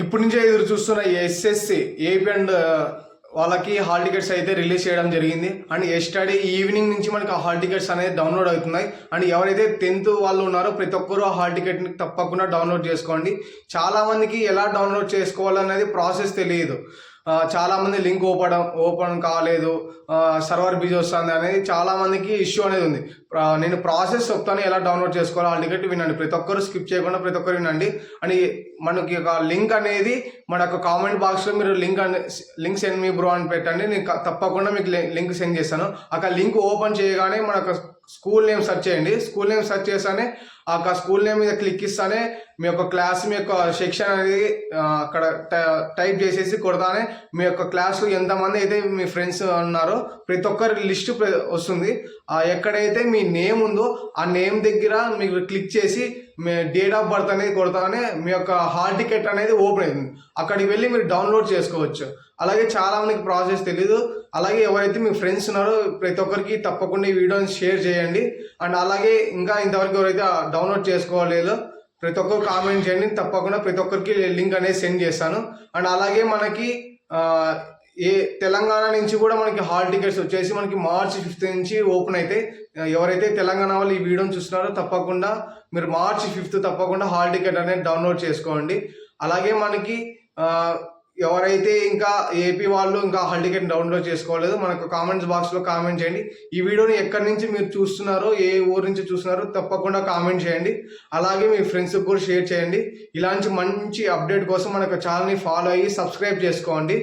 ఎప్పటి నుంచో ఎదురు చూస్తున్న ఎస్ఎస్సి ఏపీ అండ్ వాళ్ళకి హాల్ టికెట్స్ అయితే రిలీజ్ చేయడం జరిగింది. అండ్ ఎస్టర్డే ఈవినింగ్ నుంచి మనకి ఆ హాల్ టికెట్స్ అనేది డౌన్లోడ్ అవుతున్నాయి. అండ్ ఎవరైతే 10th వాళ్ళు ఉన్నారో ప్రతి ఒక్కరూ ఆ హాల్ టికెట్ని తప్పకుండా డౌన్లోడ్ చేసుకోండి. చాలామందికి ఎలా డౌన్లోడ్ చేసుకోవాలనేది ప్రాసెస్ తెలియదు. చాలామంది లింక్ ఓపెన్ కాలేదు, సర్వర్ బిజీ వస్తుంది అనేది చాలామందికి ఇష్యూ అనేది ఉంది. నేను ప్రాసెస్ చెప్తాను ఎలా డౌన్లోడ్ చేసుకోవాలో. ఆ టికెట్ వినండి, ప్రతి ఒక్కరు స్కిప్ చేయకుండా ప్రతి ఒక్కరు వినండి. అని మనకి ఒక లింక్ అనేది మన యొక్క కామెంట్ బాక్స్లో మీరు లింక్ సెండ్ మీ బ్రో అని పెట్టండి. నేను తప్పకుండా మీకు లింక్ సెండ్ చేస్తాను. అక్కడ లింక్ ఓపెన్ చేయగానే మన స్కూల్ నేమ్ సెర్చ్ చేయండి. స్కూల్ నేమ్ సెర్చ్ చేస్తానే ఆ స్కూల్ నేమ్ మీద క్లిక్ ఇస్తానే మీ యొక్క క్లాస్, మీ యొక్క సెక్షన్ అనేది అక్కడ టైప్ చేసేసి కొడతానే మీ యొక్క క్లాస్లో ఎంతమంది అయితే మీ ఫ్రెండ్స్ ఉన్నారో ప్రతి ఒక్కరి లిస్ట్ వస్తుంది. ఎక్కడైతే మీ నేమ్ ఉందో ఆ నేమ్ దగ్గర మీకు క్లిక్ చేసి మీ డేట్ ఆఫ్ బర్త్ అనేది కొడతానే మీ యొక్క హాల్ టికెట్ అనేది ఓపెన్ అవుతుంది. అక్కడికి వెళ్ళి మీరు డౌన్లోడ్ చేసుకోవచ్చు. అలాగే చాలామందికి ప్రాసెస్ తెలీదు. అలాగే ఎవరైతే మీ ఫ్రెండ్స్ ఉన్నారో ప్రతి ఒక్కరికి తప్పకుండా ఈ వీడియోని షేర్ చేయండి. అండ్ అలాగే ఇంకా ఇంతవరకు ఎవరైతే డౌన్లోడ్ చేసుకోలేదో ప్రతి ఒక్కరు కామెంట్ చేయండి. తప్పకుండా ప్రతి ఒక్కరికి లింక్ అనేది సెండ్ చేస్తాను. అండ్ అలాగే మనకి తెలంగాణ నుంచి కూడా మనకి హాల్ టికెట్స్ వచ్చేసి మనకి March 5th నుంచి ఓపెన్ అయితే ఎవరైతే తెలంగాణ వాళ్ళు ఈ వీడియోని చూస్తున్నారో తప్పకుండా మీరు March 5th తప్పకుండా హాల్ టికెట్ అనేది డౌన్లోడ్ చేసుకోండి. అలాగే మనకి ఎవరైతే ఇంకా ఏపీ వాళ్ళు ఇంకా హాల్ టికెట్ డౌన్లోడ్ చేసుకోలేదు మనకు కామెంట్స్ బాక్స్లో కామెంట్ చేయండి. ఈ వీడియోని ఎక్కడి నుంచి మీరు చూస్తున్నారో, ఏ ఊరు నుంచి చూస్తున్నారో తప్పకుండా కామెంట్ చేయండి. అలాగే మీ ఫ్రెండ్స్కి కూడా షేర్ చేయండి. ఇలాంటి మంచి అప్డేట్ కోసం మనకు ఛానల్ని ఫాలో అయ్యి సబ్స్క్రైబ్ చేసుకోండి.